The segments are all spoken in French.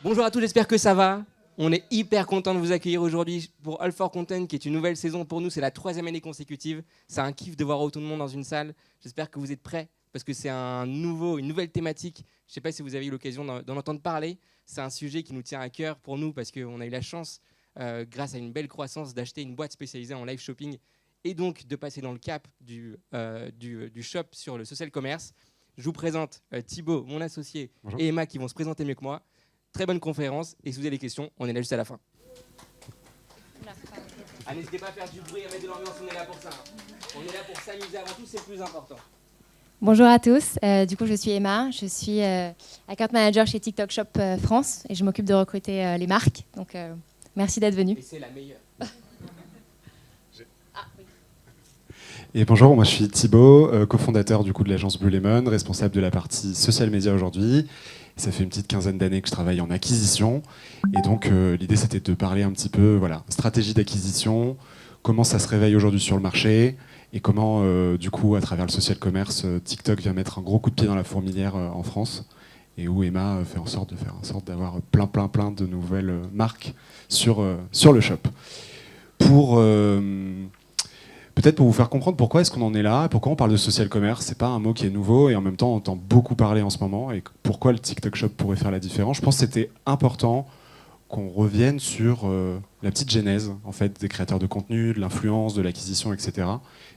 Bonjour à tous, j'espère que ça va. On est hyper content de vous accueillir aujourd'hui pour All for Content, qui est une nouvelle saison pour nous. C'est la 3e année consécutive. C'est un kiff de voir autant de monde dans une salle. J'espère que vous êtes prêts parce que c'est une nouvelle thématique. Je ne sais pas si vous avez eu l'occasion d'en entendre parler. C'est un sujet qui nous tient à cœur pour nous parce qu'on a eu la chance, grâce à une belle croissance, d'acheter une boîte spécialisée en live shopping et donc de passer dans le cap du shop sur le social commerce. Je vous présente Thibaut, mon associé, Bonjour. et Emma qui vont se présenter mieux que moi. Très bonne conférence, et si vous avez des questions, on est là juste à la fin. N'hésitez pas à faire du bruit, à mettre de l'ambiance, on est là pour ça. On est là pour s'amuser avant tout, c'est le plus important. Bonjour à tous, du coup je suis Emma, je suis account manager chez TikTok Shop France et je m'occupe de recruter les marques, donc merci d'être venu. Et c'est la meilleure. Et bonjour, moi je suis Thibaut, cofondateur du coup de l'agence Blue Lemon, responsable de la partie social media aujourd'hui. Ça fait une petite quinzaine d'années que je travaille en acquisition. Et donc l'idée c'était de parler un petit peu stratégie d'acquisition, comment ça se réveille aujourd'hui sur le marché et comment du coup à travers le social commerce, TikTok vient mettre un gros coup de pied dans la fourmilière en France et où Emma fait en sorte d'avoir plein de nouvelles marques sur le shop. Peut-être pour vous faire comprendre pourquoi est-ce qu'on en est là, pourquoi on parle de social commerce, c'est pas un mot qui est nouveau et en même temps on entend beaucoup parler en ce moment et pourquoi le TikTok Shop pourrait faire la différence. Je pense que c'était important qu'on revienne sur la petite genèse en fait, des créateurs de contenu, de l'influence, de l'acquisition, etc.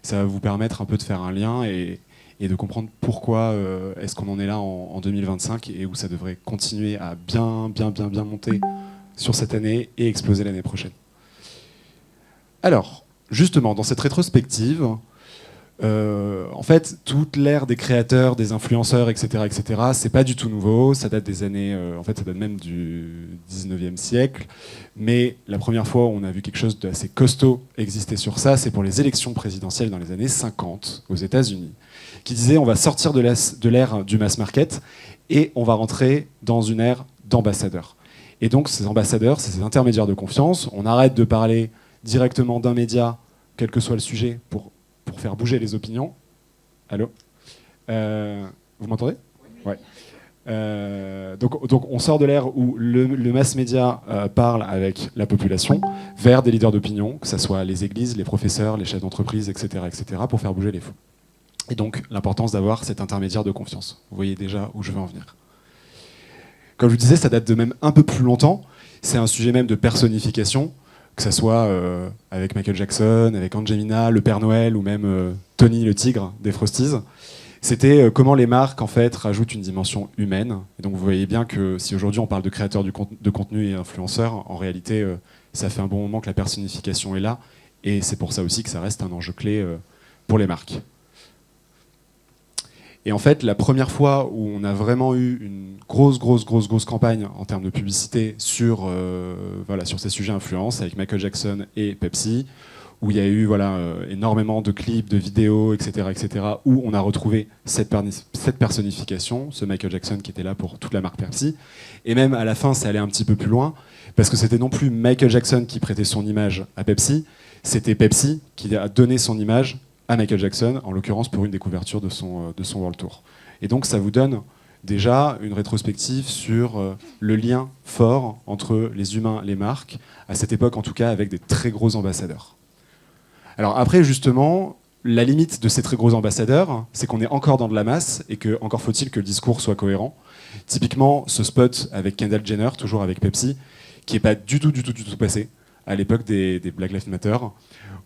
Ça va vous permettre un peu de faire un lien et de comprendre pourquoi est-ce qu'on en est là en 2025 et où ça devrait continuer à bien monter sur cette année et exploser l'année prochaine. Alors, justement, dans cette rétrospective, en fait, toute l'ère des créateurs, des influenceurs, etc., c'est pas du tout nouveau. Ça date des années, ça date même du 19e siècle. Mais la première fois où on a vu quelque chose d'assez costaud exister sur ça, c'est pour les élections présidentielles dans les années 50 aux États-Unis, qui disaient on va sortir de l'ère du mass market et on va rentrer dans une ère d'ambassadeurs. Et donc, ces ambassadeurs, c'est ces intermédiaires de confiance. On arrête de parler directement d'un média, quel que soit le sujet, pour faire bouger les opinions. Allô ? Vous m'entendez ? Ouais. Donc on sort de l'ère où le mass média parle avec la population vers des leaders d'opinion, que ce soit les églises, les professeurs, les chefs d'entreprise, etc., pour faire bouger les foules. Et donc l'importance d'avoir cet intermédiaire de confiance. Vous voyez déjà où je veux en venir. Comme je vous disais, ça date de même un peu plus longtemps. C'est un sujet même de personnification, que ce soit avec Michael Jackson, avec Angelina, le Père Noël, ou même Tony le tigre des Frosties. C'était comment les marques en fait rajoutent une dimension humaine. Et donc vous voyez bien que si aujourd'hui on parle de créateurs de contenu et influenceurs, en réalité ça fait un bon moment que la personnification est là. Et c'est pour ça aussi que ça reste un enjeu clé pour les marques. Et en fait, la première fois où on a vraiment eu une grosse campagne en termes de publicité sur ces sujets influence avec Michael Jackson et Pepsi, où il y a eu énormément de clips, de vidéos, etc., où on a retrouvé cette personnification, ce Michael Jackson qui était là pour toute la marque Pepsi. Et même à la fin, ça allait un petit peu plus loin, parce que c'était non plus Michael Jackson qui prêtait son image à Pepsi, c'était Pepsi qui a donné son image à Michael Jackson, en l'occurrence pour une des couvertures de son World Tour. Et donc ça vous donne déjà une rétrospective sur le lien fort entre les humains, les marques, à cette époque en tout cas avec des très gros ambassadeurs. Alors après justement, la limite de ces très gros ambassadeurs, c'est qu'on est encore dans de la masse et que encore faut-il que le discours soit cohérent. Typiquement ce spot avec Kendall Jenner, toujours avec Pepsi, qui n'est pas du tout passé à l'époque des Black Lives Matter,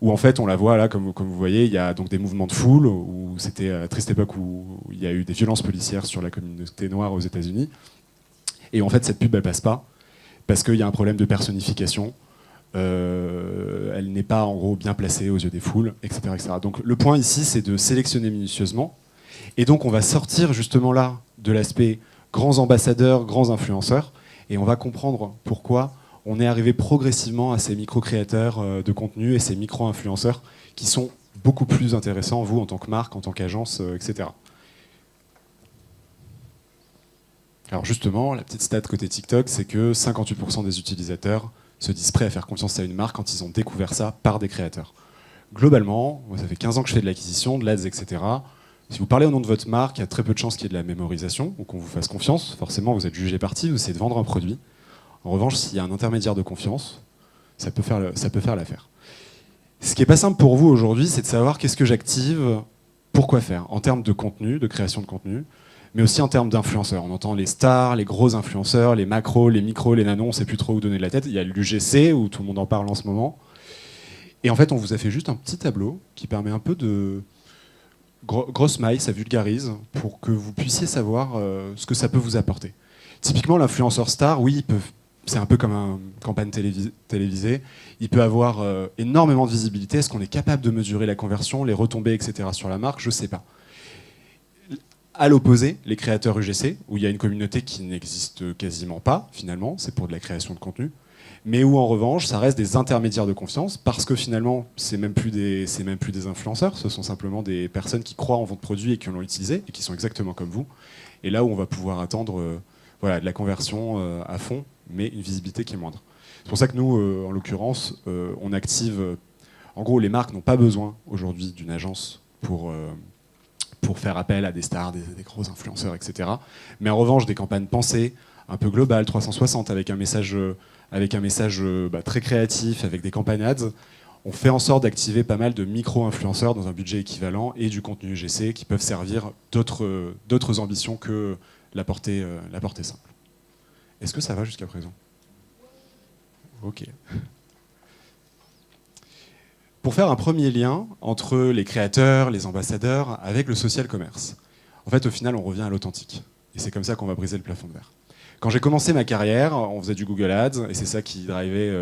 où en fait on la voit là, comme vous voyez, il y a donc des mouvements de foule, où c'était à la triste époque où il y a eu des violences policières sur la communauté noire aux États-Unis. Et en fait cette pub elle passe pas, parce qu'il y a un problème de personnification, elle n'est pas en gros bien placée aux yeux des foules, etc. Donc le point ici c'est de sélectionner minutieusement, et donc on va sortir justement là de l'aspect grands ambassadeurs, grands influenceurs, et on va comprendre pourquoi on est arrivé progressivement à ces micro-créateurs de contenu et ces micro-influenceurs qui sont beaucoup plus intéressants, vous, en tant que marque, en tant qu'agence, etc. Alors justement, la petite stat côté TikTok, c'est que 58% des utilisateurs se disent prêts à faire confiance à une marque quand ils ont découvert ça par des créateurs. Globalement, moi, ça fait 15 ans que je fais de l'acquisition, de l'ADS, etc. Si vous parlez au nom de votre marque, il y a très peu de chances qu'il y ait de la mémorisation ou qu'on vous fasse confiance. Forcément, vous êtes jugé parti, vous essayez de vendre un produit. En revanche, s'il y a un intermédiaire de confiance, ça peut faire l'affaire. Ce qui n'est pas simple pour vous aujourd'hui, c'est de savoir qu'est-ce que j'active, pourquoi faire, en termes de contenu, de création de contenu, mais aussi en termes d'influenceurs. On entend les stars, les gros influenceurs, les macros, les micros, les nanos, on ne sait plus trop où donner de la tête. Il y a l'UGC, où tout le monde en parle en ce moment. Et en fait, on vous a fait juste un petit tableau qui permet un peu de grosse maille, ça vulgarise, pour que vous puissiez savoir ce que ça peut vous apporter. Typiquement, l'influenceur star, oui, c'est un peu comme une campagne télévisée. Il peut avoir énormément de visibilité. Est-ce qu'on est capable de mesurer la conversion, les retombées, etc. sur la marque? Je ne sais pas. À l'opposé, les créateurs UGC, où il y a une communauté qui n'existe quasiment pas, finalement, c'est pour de la création de contenu, mais où en revanche, ça reste des intermédiaires de confiance, parce que finalement, c'est même plus des influenceurs, ce sont simplement des personnes qui croient en votre produit et qui l'ont utilisé, et qui sont exactement comme vous. Et là où on va pouvoir attendre de la conversion à fond, mais une visibilité qui est moindre. C'est pour ça que nous, en l'occurrence, on active... en gros, les marques n'ont pas besoin aujourd'hui d'une agence pour faire appel à des stars, des gros influenceurs, etc. Mais en revanche, des campagnes pensées, un peu globales, 360, avec un message très créatif, avec des campagnes ads, on fait en sorte d'activer pas mal de micro-influenceurs dans un budget équivalent et du contenu UGC qui peuvent servir d'autres ambitions que la portée simple. Est-ce que ça va jusqu'à présent? Ok. Pour faire un premier lien entre les créateurs, les ambassadeurs, avec le social commerce. En fait, au final, on revient à l'authentique. Et c'est comme ça qu'on va briser le plafond de verre. Quand j'ai commencé ma carrière, on faisait du Google Ads, et c'est ça qui drivait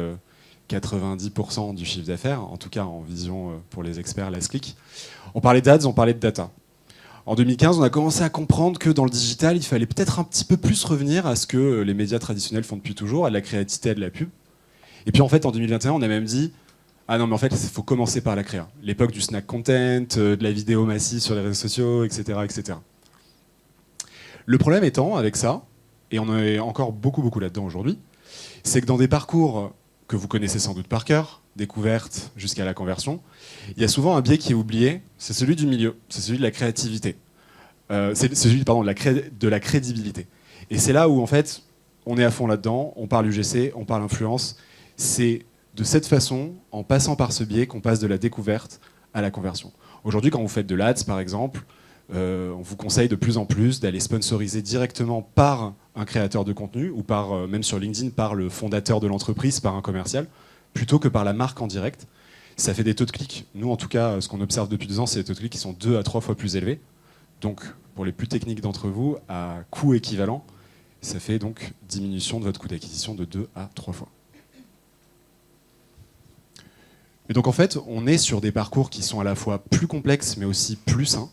90% du chiffre d'affaires, en tout cas en vision pour les experts, last click. On parlait d'ads, on parlait de data. En 2015, on a commencé à comprendre que dans le digital, il fallait peut-être un petit peu plus revenir à ce que les médias traditionnels font depuis toujours, à de la créativité, à de la pub. Et puis en fait, en 2021, on a même dit ah non, mais en fait, il faut commencer par la créa. L'époque du snack content, de la vidéo massive sur les réseaux sociaux, etc., etc. Le problème étant, avec ça, et on est encore beaucoup là-dedans aujourd'hui, c'est que dans des parcours que vous connaissez sans doute par cœur, découverte jusqu'à la conversion, il y a souvent un biais qui est oublié, c'est celui du milieu, c'est celui de la créativité. C'est celui de la crédibilité. Et c'est là où, en fait, on est à fond là-dedans, on parle UGC, on parle influence, c'est de cette façon, en passant par ce biais, qu'on passe de la découverte à la conversion. Aujourd'hui, quand vous faites de l'ADS, par exemple, on vous conseille de plus en plus d'aller sponsoriser directement par un créateur de contenu ou même sur LinkedIn, par le fondateur de l'entreprise, par un commercial, plutôt que par la marque en direct. Ça fait des taux de clic. Nous, en tout cas, ce qu'on observe depuis 2 ans, c'est des taux de clic qui sont 2 à 3 fois plus élevés. Donc, pour les plus techniques d'entre vous, à coût équivalent, ça fait donc diminution de votre coût d'acquisition de 2 à 3 fois. Et donc en fait, on est sur des parcours qui sont à la fois plus complexes, mais aussi plus sains,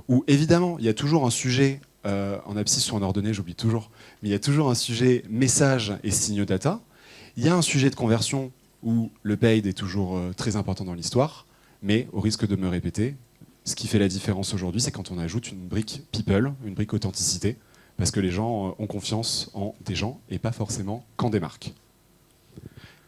où évidemment, il y a toujours un sujet, en abscisse ou en ordonnée, j'oublie toujours, mais il y a toujours un sujet message et signe data. Il y a un sujet de conversion où le paid est toujours très important dans l'histoire, mais au risque de me répéter, ce qui fait la différence aujourd'hui, c'est quand on ajoute une brique people, une brique authenticité, parce que les gens ont confiance en des gens et pas forcément qu'en des marques.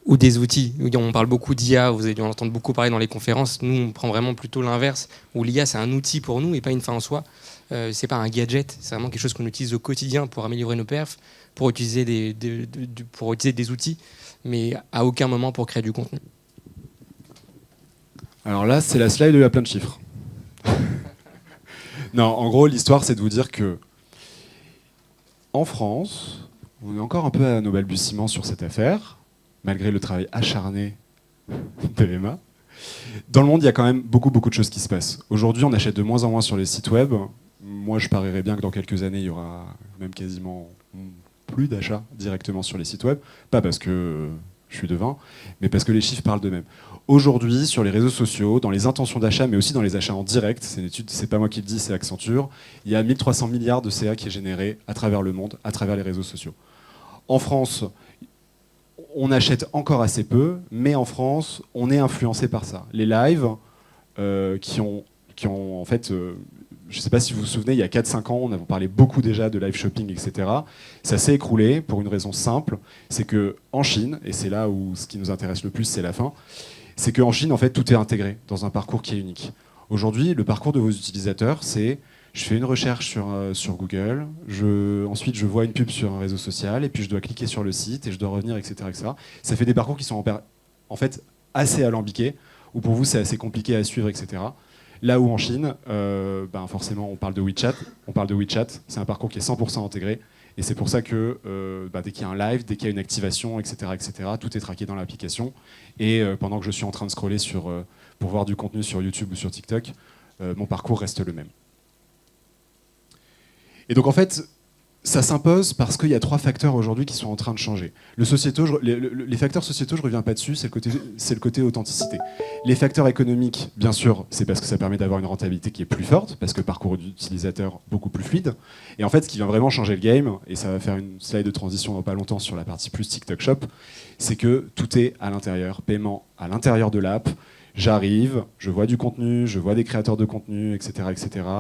Ou des outils. On parle beaucoup d'IA, vous avez dû en entendre beaucoup parler dans les conférences. Nous, on prend vraiment plutôt l'inverse, où l'IA, c'est un outil pour nous et pas une fin en soi. C'est pas un gadget, c'est vraiment quelque chose qu'on utilise au quotidien pour améliorer nos perfs, pour utiliser des outils, mais à aucun moment pour créer du contenu. Alors là, c'est la slide où il y a plein de chiffres. Non, en gros, l'histoire, c'est de vous dire que en France, on est encore un peu à nos balbutiements sur cette affaire, malgré le travail acharné de Emma. Dans le monde, il y a quand même beaucoup de choses qui se passent. Aujourd'hui, on achète de moins en moins sur les sites web. Moi, je parierais bien que dans quelques années, il y aura même quasiment plus d'achats directement sur les sites web. Pas parce que je suis devin, mais parce que les chiffres parlent d'eux-mêmes. Aujourd'hui, sur les réseaux sociaux, dans les intentions d'achat, mais aussi dans les achats en direct, c'est une étude, c'est pas moi qui le dis, c'est Accenture, il y a 1300 milliards de CA qui est généré à travers le monde, à travers les réseaux sociaux. En France, on achète encore assez peu, mais en France, on est influencé par ça. Les lives, qui ont en fait, je ne sais pas si vous vous souvenez, il y a 4-5 ans, on avait parlé beaucoup déjà de live shopping, etc. Ça s'est écroulé pour une raison simple, c'est qu'en Chine, et c'est là où ce qui nous intéresse le plus, c'est la fin, c'est qu'en Chine, en fait, tout est intégré dans un parcours qui est unique. Aujourd'hui, le parcours de vos utilisateurs, c'est Je fais une recherche sur Google, ensuite je vois une pub sur un réseau social, et puis je dois cliquer sur le site, et je dois revenir, etc. etc. Ça fait des parcours qui sont en fait assez alambiqués, où pour vous c'est assez compliqué à suivre, etc. Là où en Chine, forcément on parle de WeChat, c'est un parcours qui est 100% intégré, et c'est pour ça que dès qu'il y a un live, dès qu'il y a une activation, etc., tout est traqué dans l'application, et pendant que je suis en train de scroller pour voir du contenu sur YouTube ou sur TikTok, mon parcours reste le même. Et donc en fait, ça s'impose parce qu'il y a 3 facteurs aujourd'hui qui sont en train de changer. Les facteurs sociétaux, je ne reviens pas dessus, c'est le côté authenticité. Les facteurs économiques, bien sûr, c'est parce que ça permet d'avoir une rentabilité qui est plus forte, parce que parcours d'utilisateur beaucoup plus fluide. Et en fait, ce qui vient vraiment changer le game, et ça va faire une slide de transition dans pas longtemps sur la partie plus TikTok Shop, c'est que tout est à l'intérieur, paiement à l'intérieur de l'app. J'arrive, je vois du contenu, je vois des créateurs de contenu, etc.,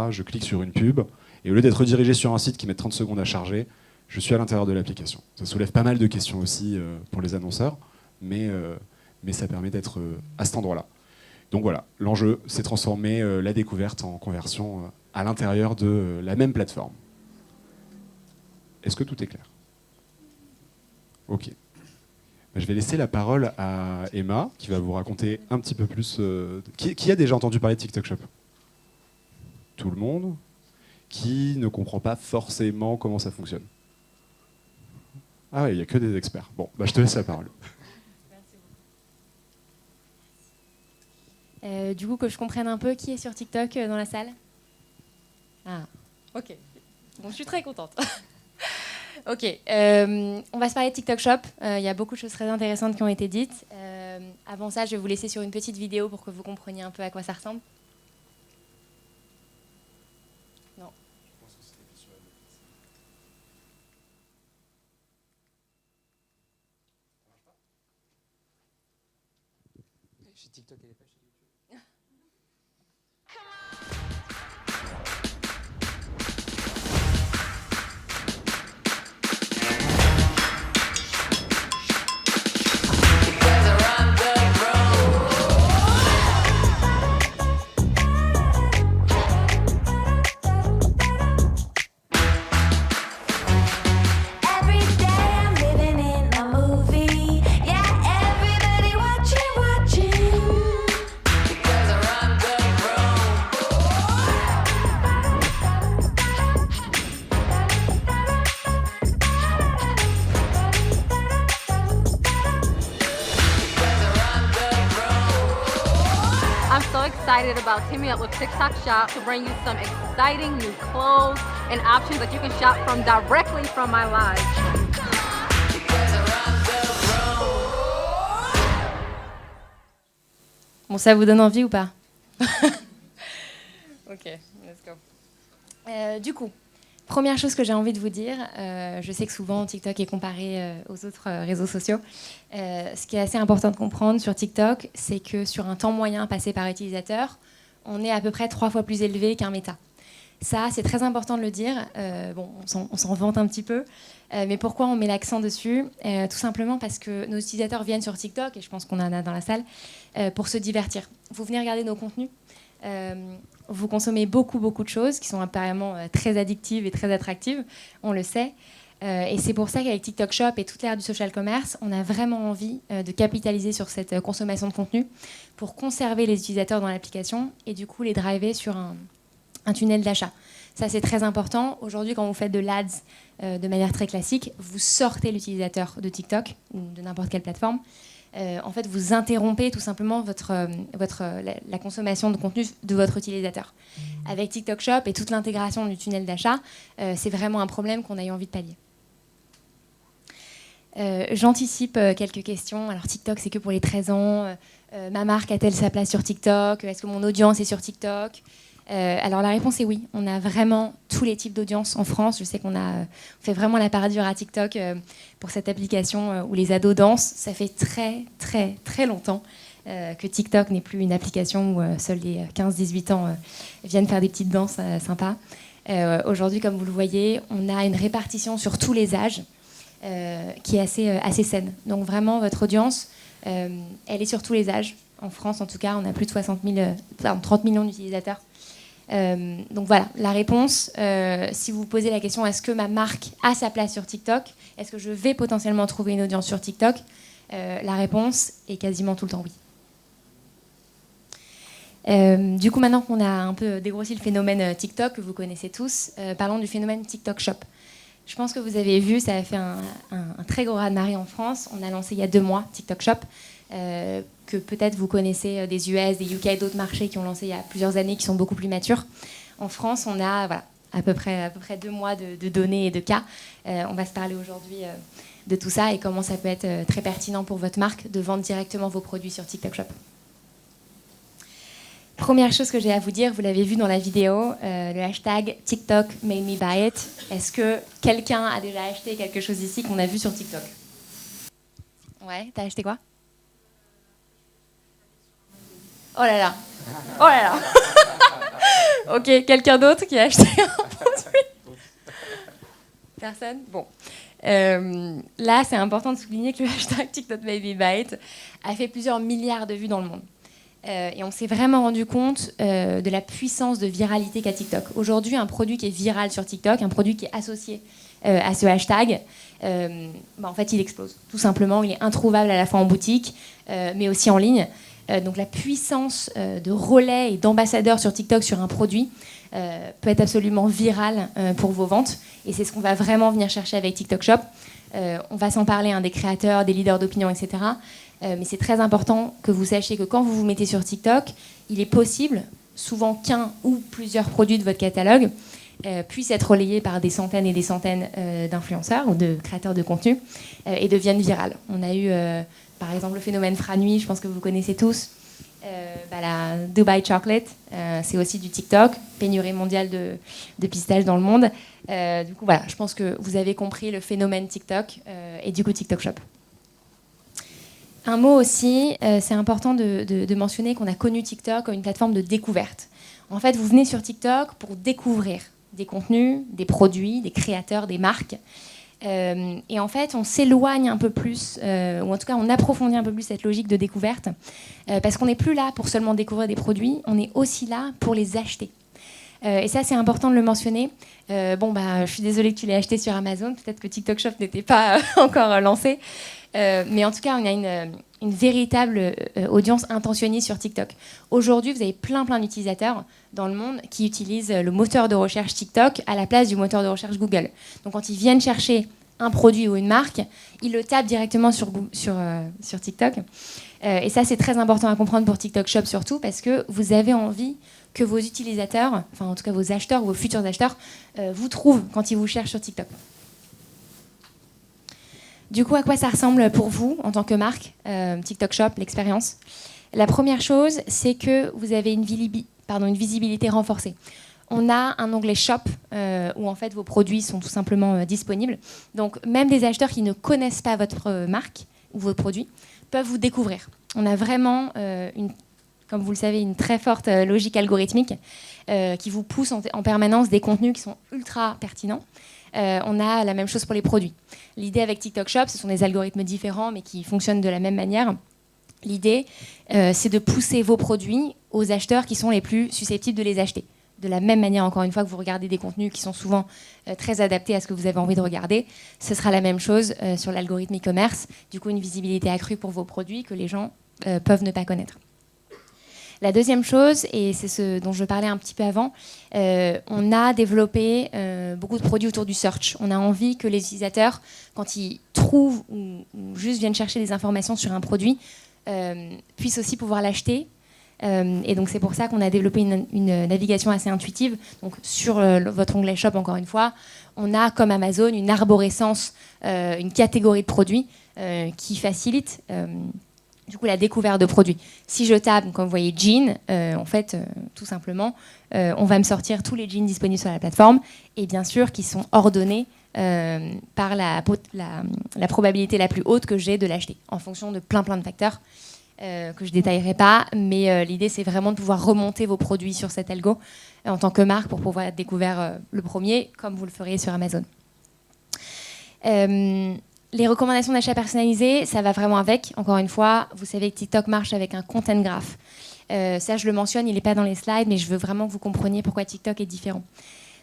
je clique sur une pub, et au lieu d'être redirigé sur un site qui met 30 secondes à charger, je suis à l'intérieur de l'application. Ça soulève pas mal de questions aussi pour les annonceurs, mais ça permet d'être à cet endroit-là. Donc voilà, l'enjeu, c'est transformer la découverte en conversion à l'intérieur de la même plateforme. Est-ce que tout est clair? Ok. Je vais laisser la parole à Emma, qui va vous raconter un petit peu plus... Qui a déjà entendu parler de TikTok Shop? Tout le monde? Qui ne comprend pas forcément comment ça fonctionne? Ah ouais, il n'y a que des experts. Bon, je te laisse la parole. Du coup, que je comprenne un peu, qui est sur TikTok dans la salle? Ah, ok. Bon, je suis très contente. Ok, on va se parler de TikTok Shop. Il y a beaucoup de choses très intéressantes qui ont été dites. Avant ça, je vais vous laisser sur une petite vidéo pour que vous compreniez un peu à quoi ça ressemble. Non. Chez TikTok, elle est pas chez YouTube. I'm so excited about teaming up with TikTok Shop to bring you some exciting new clothes and options that you can shop from directly from my live. Bon, ça vous donne envie ou pas? Ok, let's go. Du coup, première chose que j'ai envie de vous dire, je sais que souvent TikTok est comparé aux autres réseaux sociaux. Ce qui est assez important de comprendre sur TikTok, c'est que sur un temps moyen passé par utilisateur, on est à peu près 3 fois plus élevé qu'un Meta. Ça, c'est très important de le dire. Bon, on s'en vante un petit peu. Mais pourquoi on met l'accent dessus? Tout simplement parce que nos utilisateurs viennent sur TikTok, et je pense qu'on en a dans la salle, pour se divertir. Vous venez regarder nos contenus. Vous consommez beaucoup de choses qui sont apparemment très addictives et très attractives, on le sait. Et c'est pour ça qu'avec TikTok Shop et toute l'ère du social commerce, on a vraiment envie de capitaliser sur cette consommation de contenu pour conserver les utilisateurs dans l'application et du coup les driver sur un tunnel d'achat. Ça, c'est très important. Aujourd'hui, quand vous faites de l'ADS de manière très classique, vous sortez l'utilisateur de TikTok ou de n'importe quelle plateforme. En fait, vous interrompez tout simplement la consommation de contenu de votre utilisateur. Avec TikTok Shop et toute l'intégration du tunnel d'achat, c'est vraiment un problème qu'on a eu envie de pallier. J'anticipe quelques questions. Alors, TikTok, c'est que pour les 13 ans. Ma marque a-t-elle sa place sur TikTok? Est-ce que mon audience est sur TikTok? Alors, la réponse est oui. On a vraiment tous les types d'audience en France. Je sais qu'on fait vraiment la part dure à TikTok pour cette application où les ados dansent. Ça fait très longtemps que TikTok n'est plus une application où seuls les 15-18 ans viennent faire des petites danses sympas. Aujourd'hui, comme vous le voyez, on a une répartition sur tous les âges qui est assez saine. Donc vraiment, votre audience, elle est sur tous les âges. En France, en tout cas, on a plus de 30 millions d'utilisateurs. Donc voilà, la réponse, si vous vous posez la question, est-ce que ma marque a sa place sur TikTok? Est-ce que je vais potentiellement trouver une audience sur TikTok? La réponse est quasiment tout le temps oui. Du coup, maintenant qu'on a un peu dégrossi le phénomène TikTok, que vous connaissez tous, parlons du phénomène TikTok Shop. Je pense que vous avez vu, ça a fait un très gros raz-de-marée en France. On a lancé il y a 2 mois TikTok Shop, que peut-être vous connaissez des US, des UK et d'autres marchés qui ont lancé il y a plusieurs années, qui sont beaucoup plus matures. En France, on a à peu près 2 mois de données et de cas. On va se parler aujourd'hui de tout ça et comment ça peut être très pertinent pour votre marque de vendre directement vos produits sur TikTok Shop. Première chose que j'ai à vous dire, vous l'avez vu dans la vidéo, le hashtag TikTok made me buy it. Est-ce que quelqu'un a déjà acheté quelque chose ici qu'on a vu sur TikTok? Ouais, t'as acheté quoi? Oh là là. Oh là là. Ok, quelqu'un d'autre qui a acheté un produit? Personne? Bon. Là, c'est important de souligner que le hashtag TikTok made me buy it a fait plusieurs milliards de vues dans le monde. Et on s'est vraiment rendu compte de la puissance de viralité qu'a TikTok. Aujourd'hui, un produit qui est viral sur TikTok, un produit qui est associé à ce hashtag, en fait, il explose. Tout simplement, il est introuvable à la fois en boutique, mais aussi en ligne. Donc la puissance de relais et d'ambassadeurs sur TikTok sur un produit peut être absolument virale pour vos ventes. Et c'est ce qu'on va vraiment venir chercher avec TikTok Shop. On va s'en parler, des créateurs, des leaders d'opinion, etc. Mais c'est très important que vous sachiez que quand vous vous mettez sur TikTok, il est possible, souvent qu'un ou plusieurs produits de votre catalogue puissent être relayés par des centaines et des centaines d'influenceurs ou de créateurs de contenu et deviennent virales. On a eu, par exemple, le phénomène Franui, je pense que vous connaissez tous. La Dubai Chocolate, c'est aussi du TikTok, pénurie mondiale de pistaches dans le monde. Du coup, voilà, je pense que vous avez compris le phénomène TikTok et du coup TikTok Shop. Un mot aussi, c'est important de mentionner qu'on a connu TikTok comme une plateforme de découverte. En fait, vous venez sur TikTok pour découvrir des contenus, des produits, des créateurs, des marques. Et en fait, on s'éloigne un peu plus, ou en tout cas, on approfondit un peu plus cette logique de découverte, parce qu'on n'est plus là pour seulement découvrir des produits, on est aussi là pour les acheter. Et ça, c'est important de le mentionner. Je suis désolée que tu l'aies acheté sur Amazon. Peut-être que TikTok Shop n'était pas encore lancé. Mais en tout cas, on a une véritable audience intentionnée sur TikTok. Aujourd'hui, vous avez plein d'utilisateurs dans le monde qui utilisent le moteur de recherche TikTok à la place du moteur de recherche Google. Donc, quand ils viennent chercher un produit ou une marque, ils le tapent directement sur TikTok. Et ça, c'est très important à comprendre pour TikTok Shop surtout, parce que vous avez envie que vos utilisateurs, enfin en tout cas vos acheteurs ou vos futurs acheteurs, vous trouvent quand ils vous cherchent sur TikTok. Du coup, à quoi ça ressemble pour vous en tant que marque, TikTok Shop, l'expérience? La première chose, c'est que vous avez une visibilité renforcée. On a un onglet Shop où en fait vos produits sont tout simplement disponibles. Donc même des acheteurs qui ne connaissent pas votre marque ou vos produits peuvent vous découvrir. On a vraiment comme vous le savez, une très forte logique algorithmique qui vous pousse en permanence des contenus qui sont ultra pertinents. On a la même chose pour les produits. L'idée avec TikTok Shop, ce sont des algorithmes différents mais qui fonctionnent de la même manière. L'idée, c'est de pousser vos produits aux acheteurs qui sont les plus susceptibles de les acheter. De la même manière, encore une fois, que vous regardez des contenus qui sont souvent très adaptés à ce que vous avez envie de regarder, ce sera la même chose sur l'algorithme e-commerce. Du coup, une visibilité accrue pour vos produits que les gens peuvent ne pas connaître. La deuxième chose, et c'est ce dont je parlais un petit peu avant, on a développé beaucoup de produits autour du search. On a envie que les utilisateurs, quand ils trouvent ou juste viennent chercher des informations sur un produit, puissent aussi pouvoir l'acheter. Et donc c'est pour ça qu'on a développé une navigation assez intuitive. Donc sur votre onglet Shop, encore une fois, on a comme Amazon une arborescence, une catégorie de produits qui facilite du coup la découverte de produits. Si je tape, comme vous voyez, jeans, en fait, tout simplement, on va me sortir tous les jeans disponibles sur la plateforme et bien sûr qui sont ordonnés par la probabilité la plus haute que j'ai de l'acheter en fonction de plein de facteurs. Que je ne détaillerai pas, mais l'idée c'est vraiment de pouvoir remonter vos produits sur cet algo en tant que marque pour pouvoir être découvert le premier, comme vous le feriez sur Amazon. Les recommandations d'achat personnalisées, ça va vraiment avec. Encore une fois, vous savez que TikTok marche avec un content graph. Ça, je le mentionne, il n'est pas dans les slides, mais je veux vraiment que vous compreniez pourquoi TikTok est différent.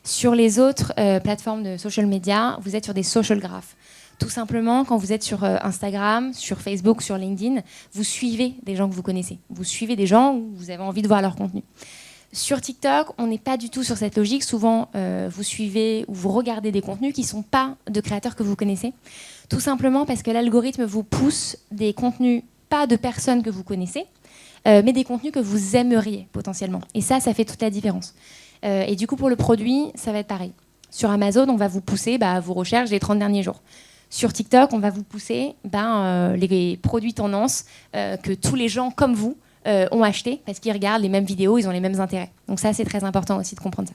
Sur les autres plateformes de social media, vous êtes sur des social graph. Tout simplement, quand vous êtes sur Instagram, sur Facebook, sur LinkedIn, vous suivez des gens que vous connaissez. Vous suivez des gens où vous avez envie de voir leur contenu. Sur TikTok, on n'est pas du tout sur cette logique. Souvent, vous suivez ou vous regardez des contenus qui ne sont pas de créateurs que vous connaissez. Tout simplement parce que l'algorithme vous pousse des contenus pas de personnes que vous connaissez, mais des contenus que vous aimeriez potentiellement. Et ça fait toute la différence. Et du coup, pour le produit, ça va être pareil. Sur Amazon, on va vous pousser vos recherches des 30 derniers jours. Sur TikTok, on va vous pousser les produits tendances que tous les gens comme vous ont acheté parce qu'ils regardent les mêmes vidéos, ils ont les mêmes intérêts. Donc ça, c'est très important aussi de comprendre ça.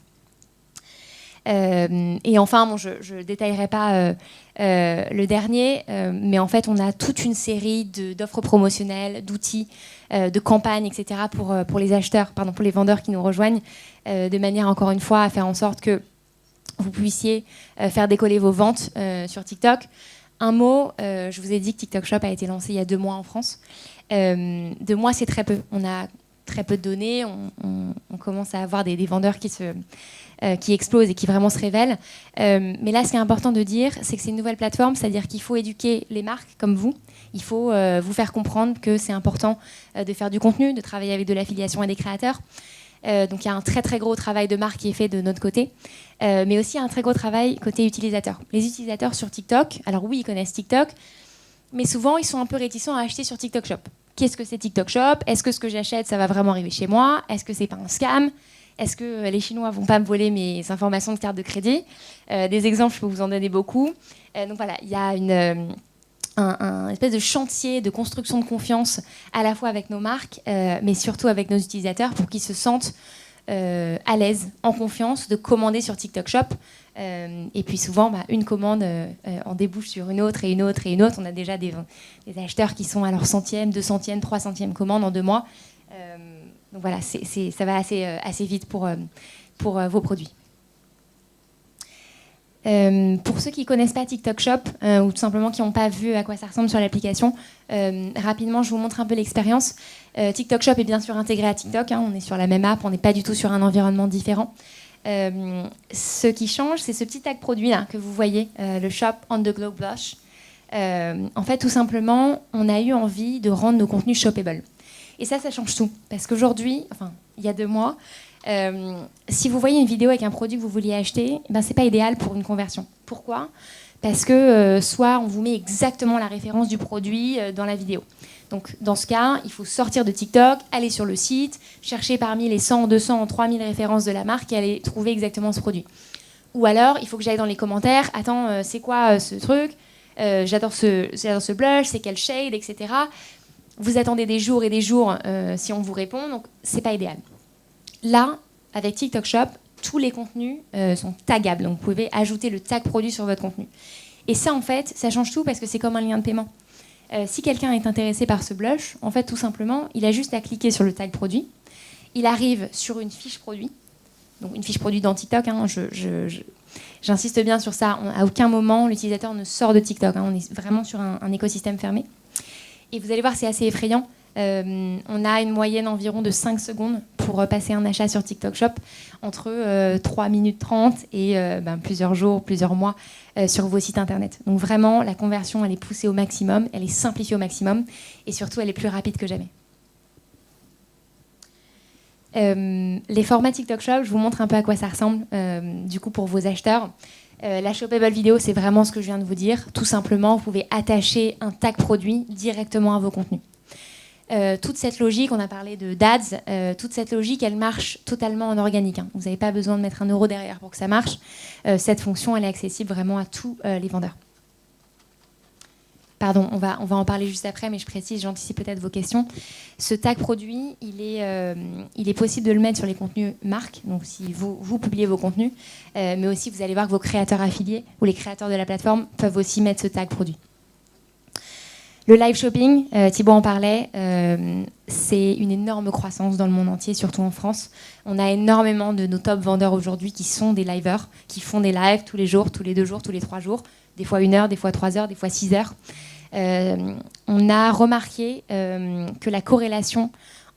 Et enfin, je ne détaillerai pas le dernier, mais en fait, on a toute une série d'offres promotionnelles, d'outils, de campagnes, etc. pour les acheteurs, pour les vendeurs qui nous rejoignent, de manière, encore une fois, à faire en sorte que vous puissiez faire décoller vos ventes sur TikTok. Un mot, je vous ai dit que TikTok Shop a été lancé il y a 2 mois en France. 2 mois, c'est très peu. On a très peu de données. On commence à avoir des vendeurs qui explosent et qui vraiment se révèlent. Mais là, ce qui est important de dire, c'est que c'est une nouvelle plateforme, c'est-à-dire qu'il faut éduquer les marques comme vous. Il faut vous faire comprendre que c'est important de faire du contenu, de travailler avec de l'affiliation et des créateurs. Donc il y a un très très gros travail de marque qui est fait de notre côté, mais aussi un très gros travail côté utilisateur. Les utilisateurs sur TikTok, alors oui, ils connaissent TikTok, mais souvent ils sont un peu réticents à acheter sur TikTok Shop. Qu'est-ce que c'est TikTok Shop? Est-ce que ce que j'achète, ça va vraiment arriver chez moi? Est-ce que c'est pas un scam? Est-ce que les Chinois vont pas me voler mes informations de carte de crédit? Des exemples, je peux vous en donner beaucoup. Donc voilà, il y a un espèce de chantier de construction de confiance à la fois avec nos marques, mais surtout avec nos utilisateurs pour qu'ils se sentent à l'aise, en confiance de commander sur TikTok Shop. Et puis souvent, une commande en débouche sur une autre et une autre et une autre. On a déjà des acheteurs qui sont à leur 100e, 200e, 300e commande en 2 mois. Donc voilà, ça va assez vite pour vos produits. Pour ceux qui ne connaissent pas TikTok Shop ou tout simplement qui n'ont pas vu à quoi ça ressemble sur l'application, rapidement je vous montre un peu l'expérience. TikTok Shop est bien sûr intégré à TikTok, on est sur la même app, on n'est pas du tout sur un environnement différent. Ce qui change, c'est ce petit tag produit là que vous voyez, le Shop on the Glow Blush. En fait, tout simplement, on a eu envie de rendre nos contenus shoppable. Et ça change tout. Parce qu'aujourd'hui, il y a 2 mois, si vous voyez une vidéo avec un produit que vous vouliez acheter, ce n'est pas idéal pour une conversion. Pourquoi? Parce que soit on vous met exactement la référence du produit dans la vidéo. Donc dans ce cas, il faut sortir de TikTok, aller sur le site, chercher parmi les 100, 200, 3000 références de la marque et aller trouver exactement ce produit. Ou alors, il faut que j'aille dans les commentaires, attends, c'est quoi ce truc? J'adore ce blush, c'est quel shade, etc. Vous attendez des jours et des jours si on vous répond, donc c'est pas idéal. Là, avec TikTok Shop, tous les contenus sont tagables. Donc, vous pouvez ajouter le tag produit sur votre contenu. Et ça, en fait, ça change tout parce que c'est comme un lien de paiement. Si quelqu'un est intéressé par ce blush, en fait, tout simplement, il a juste à cliquer sur le tag produit. Il arrive sur une fiche produit. Donc, une fiche produit dans TikTok. J'insiste bien sur ça. À aucun moment, l'utilisateur ne sort de TikTok. On est vraiment sur un écosystème fermé. Et vous allez voir, c'est assez effrayant. On a une moyenne environ de 5 secondes pour passer un achat sur TikTok Shop, entre 3 minutes 30 et plusieurs jours, plusieurs mois sur vos sites internet. Donc vraiment, la conversion, elle est poussée au maximum, elle est simplifiée au maximum et surtout, elle est plus rapide que jamais. Les formats TikTok Shop, je vous montre un peu à quoi ça ressemble du coup pour vos acheteurs. La shoppable vidéo, c'est vraiment ce que je viens de vous dire. Tout simplement, vous pouvez attacher un tag produit directement à vos contenus. Toute cette logique, on a parlé d'ADS, toute cette logique, elle marche totalement en organique. Vous n'avez pas besoin de mettre 1 euro derrière pour que ça marche. Cette fonction, elle est accessible vraiment à tous les vendeurs. Pardon, on va en parler juste après, mais je précise, j'anticipe peut-être vos questions. Ce tag produit, il est possible de le mettre sur les contenus marques, donc si vous publiez vos contenus, mais aussi vous allez voir que vos créateurs affiliés ou les créateurs de la plateforme peuvent aussi mettre ce tag produit. Le live shopping, Thibaut en parlait, c'est une énorme croissance dans le monde entier, surtout en France. On a énormément de nos top vendeurs aujourd'hui qui sont des liveurs, qui font des lives tous les jours, tous les 2 jours, tous les 3 jours, des fois 1 heure, des fois 3 heures, des fois 6 heures. On a remarqué que la corrélation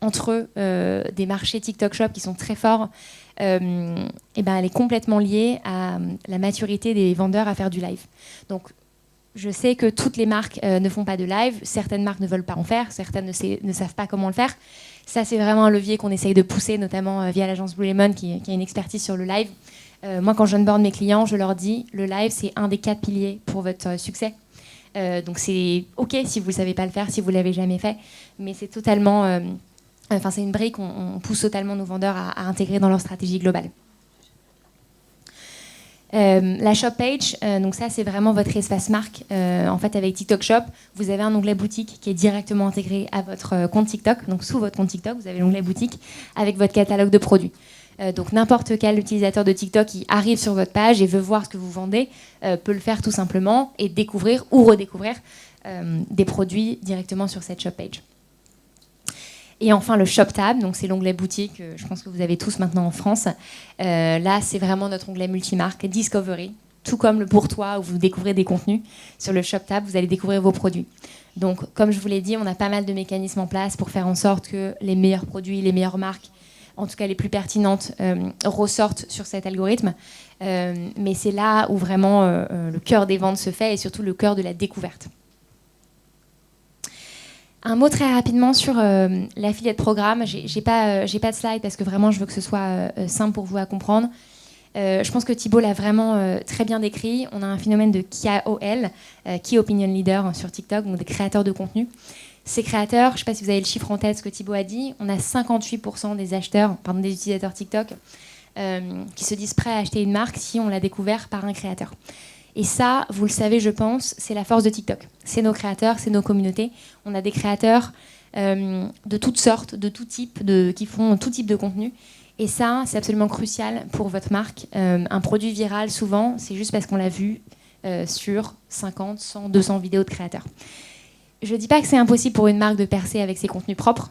entre eux des marchés TikTok Shop qui sont très forts, elle est complètement liée à la maturité des vendeurs à faire du live. Donc, je sais que toutes les marques ne font pas de live, certaines marques ne veulent pas en faire, certaines ne savent pas comment le faire. Ça, c'est vraiment un levier qu'on essaye de pousser, notamment via l'agence Blue Lemon qui a une expertise sur le live. Moi, quand j'onboard mes clients, je leur dis le live, c'est un des 4 piliers pour votre succès. Donc, c'est OK si vous ne savez pas le faire, si vous ne l'avez jamais fait, mais c'est totalement... c'est une brique qu'on pousse totalement nos vendeurs à intégrer dans leur stratégie globale. La shop page, donc ça c'est vraiment votre espace marque. En fait, avec TikTok Shop, vous avez un onglet boutique qui est directement intégré à votre compte TikTok. Donc sous votre compte TikTok, vous avez l'onglet boutique avec votre catalogue de produits. Donc n'importe quel utilisateur de TikTok qui arrive sur votre page et veut voir ce que vous vendez peut le faire tout simplement et découvrir ou redécouvrir des produits directement sur cette shop page. Et enfin, le Shop Tab, donc c'est l'onglet boutique, je pense que vous avez tous maintenant en France. Là, c'est vraiment notre onglet multimarque, Discovery, tout comme le Pour Toi, où vous découvrez des contenus. Sur le Shop Tab, vous allez découvrir vos produits. Donc, comme je vous l'ai dit, on a pas mal de mécanismes en place pour faire en sorte que les meilleurs produits, les meilleures marques, en tout cas les plus pertinentes, ressortent sur cet algorithme. Mais c'est là où vraiment le cœur des ventes se fait et surtout le cœur de la découverte. Un mot très rapidement sur l'affiliate programme. J'ai pas de slide parce que vraiment je veux que ce soit simple pour vous à comprendre. Je pense que Thibaut l'a vraiment très bien décrit. On a un phénomène de KOL, Key Opinion Leader sur TikTok, donc des créateurs de contenu. Ces créateurs, je ne sais pas si vous avez le chiffre en tête, ce que Thibaut a dit, on a 58% des utilisateurs TikTok qui se disent prêts à acheter une marque si on l'a découvert par un créateur. Et ça, vous le savez, je pense, c'est la force de TikTok. C'est nos créateurs, c'est nos communautés. On a des créateurs de toutes sortes, de tout type, qui font tout type de contenu. Et ça, c'est absolument crucial pour votre marque. Un produit viral, souvent, c'est juste parce qu'on l'a vu sur 50, 100, 200 vidéos de créateurs. Je ne dis pas que c'est impossible pour une marque de percer avec ses contenus propres.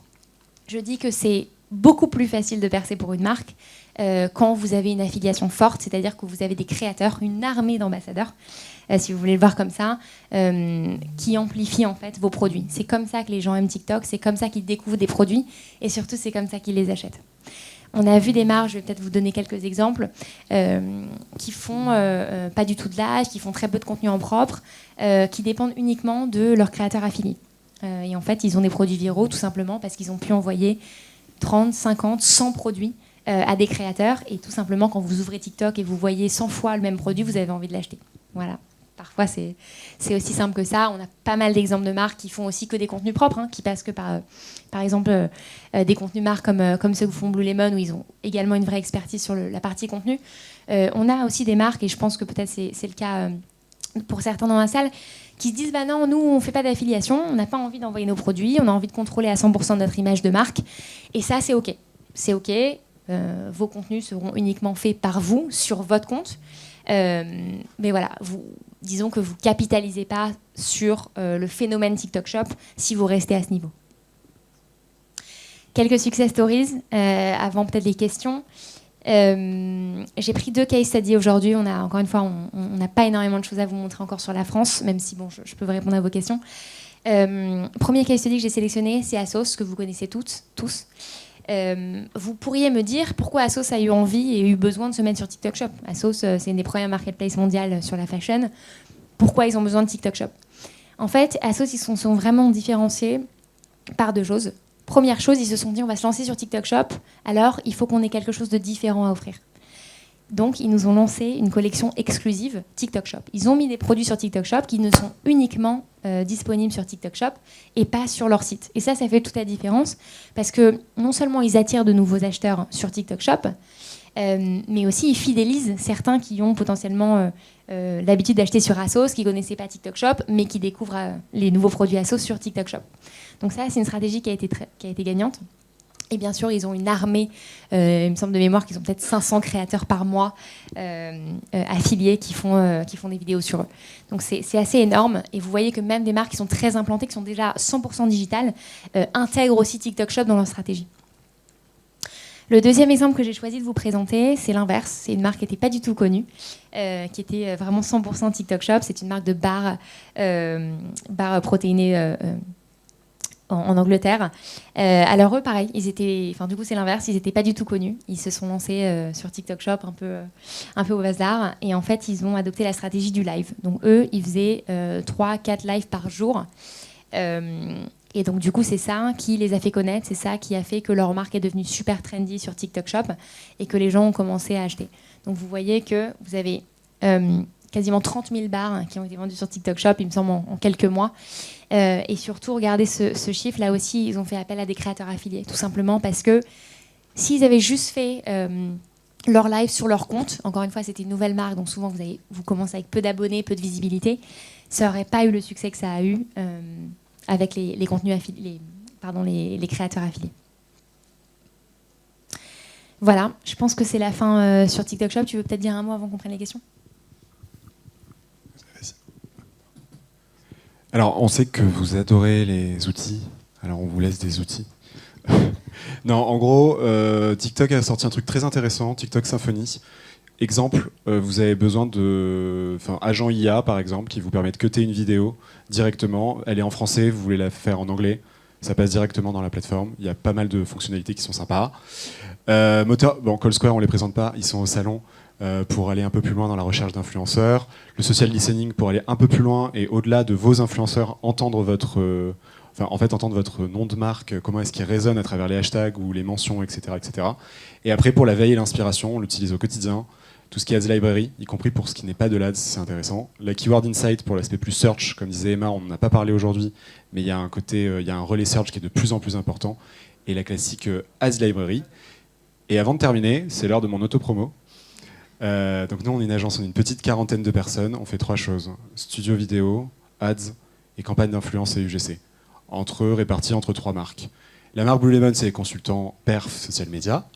Je dis que c'est beaucoup plus facile de percer pour une marque quand vous avez une affiliation forte, c'est-à-dire que vous avez des créateurs, une armée d'ambassadeurs, si vous voulez le voir comme ça, qui amplifient en fait vos produits. C'est comme ça que les gens aiment TikTok, c'est comme ça qu'ils découvrent des produits et surtout c'est comme ça qu'ils les achètent. On a vu des marques, je vais peut-être vous donner quelques exemples, qui font pas du tout de live, qui font très peu de contenu en propre, qui dépendent uniquement de leurs créateurs affiliés. Et en fait, ils ont des produits viraux tout simplement parce qu'ils ont pu envoyer 30, 50, 100 produits à des créateurs. Et tout simplement, quand vous ouvrez TikTok et vous voyez 100 fois le même produit, vous avez envie de l'acheter. Voilà. Parfois, c'est aussi simple que ça. On a pas mal d'exemples de marques qui font aussi que des contenus propres, qui passent que par exemple, des contenus marques comme ceux que font Blue Lemon, où ils ont également une vraie expertise sur la partie contenu. On a aussi des marques, et je pense que peut-être c'est le cas pour certains dans la salle, qui se disent non, nous, on ne fait pas d'affiliation, on n'a pas envie d'envoyer nos produits, on a envie de contrôler à 100% notre image de marque. Et ça, c'est OK. C'est OK. Vos contenus seront uniquement faits par vous, sur votre compte. Mais voilà, disons que vous ne capitalisez pas sur le phénomène TikTok Shop si vous restez à ce niveau. Quelques success stories, avant peut-être les questions. J'ai pris 2 case studies aujourd'hui. Encore une fois, on n'a pas énormément de choses à vous montrer encore sur la France, même si je peux vous répondre à vos questions. Premier case study que j'ai sélectionné, c'est Asos, que vous connaissez tous. Vous pourriez me dire pourquoi Asos a eu envie et eu besoin de se mettre sur TikTok Shop. Asos, c'est une des premières marketplaces mondiales sur la fashion. Pourquoi ils ont besoin de TikTok Shop? En fait, Asos, ils se sont vraiment différenciés par 2 choses. Première chose, ils se sont dit on va se lancer sur TikTok Shop, alors il faut qu'on ait quelque chose de différent à offrir. Donc, ils nous ont lancé une collection exclusive TikTok Shop. Ils ont mis des produits sur TikTok Shop qui ne sont uniquement disponibles sur TikTok Shop et pas sur leur site. Et ça fait toute la différence parce que non seulement ils attirent de nouveaux acheteurs sur TikTok Shop, mais aussi ils fidélisent certains qui ont potentiellement l'habitude d'acheter sur Asos, qui ne connaissaient pas TikTok Shop, mais qui découvrent les nouveaux produits Asos sur TikTok Shop. Donc ça, c'est une stratégie qui a été gagnante. Et bien sûr, ils ont une armée, il me semble de mémoire qu'ils ont peut-être 500 créateurs par mois affiliés qui font des vidéos sur eux. Donc c'est assez énorme. Et vous voyez que même des marques qui sont très implantées, qui sont déjà 100% digitales, intègrent aussi TikTok Shop dans leur stratégie. Le deuxième exemple que j'ai choisi de vous présenter, c'est l'inverse. C'est une marque qui n'était pas du tout connue, qui était vraiment 100% TikTok Shop. C'est une marque de barres protéinées en Angleterre. Alors eux, pareil, du coup c'est l'inverse, ils n'étaient pas du tout connus. Ils se sont lancés sur TikTok Shop un peu au hasard. Et en fait, ils ont adopté la stratégie du live. Donc eux, ils faisaient 3-4 lives par jour. Et donc du coup, c'est ça qui les a fait connaître, c'est ça qui a fait que leur marque est devenue super trendy sur TikTok Shop et que les gens ont commencé à acheter. Donc vous voyez que vous avez quasiment 30 000 bars qui ont été vendus sur TikTok Shop, il me semble, en quelques mois. Et surtout, regardez ce chiffre, là aussi, ils ont fait appel à des créateurs affiliés, tout simplement parce que s'ils avaient juste fait leur live sur leur compte, encore une fois, c'était une nouvelle marque, donc souvent vous commencez avec peu d'abonnés, peu de visibilité, ça n'aurait pas eu le succès que ça a eu avec les contenus affiliés, les créateurs affiliés. Voilà, je pense que c'est la fin sur TikTok Shop. Tu veux peut-être dire un mot avant qu'on prenne les questions ? Alors, on sait que vous adorez les outils, alors on vous laisse des outils. Non, en gros, TikTok a sorti un truc très intéressant, TikTok Symfony. Exemple, vous avez besoin agent IA par exemple, qui vous permet de cutter une vidéo directement. Elle est en français, vous voulez la faire en anglais, ça passe directement dans la plateforme. Il y a pas mal de fonctionnalités qui sont sympas. Call Square, on les présente pas, ils sont au salon. Pour aller un peu plus loin dans la recherche d'influenceurs, le social listening pour aller un peu plus loin et au-delà de vos influenceurs, entendre votre nom de marque, comment est-ce qu'il résonne à travers les hashtags ou les mentions, etc., etc. Et après, pour la veille et l'inspiration, on l'utilise au quotidien. Tout ce qui est Ads Library, y compris pour ce qui n'est pas de l'Ads, c'est intéressant. La Keyword Insight pour l'aspect plus search, comme disait Emma, on n'en a pas parlé aujourd'hui, mais il y a un relais search qui est de plus en plus important. Et la classique Ads Library. Et avant de terminer, c'est l'heure de mon auto-promo. Donc nous, on est une agence, on est une petite quarantaine de personnes. On fait 3 choses. Studio vidéo, ads et campagne d'influence et UGC. Répartis entre 3 marques. La marque Blue Lemon, c'est les consultants perf social media.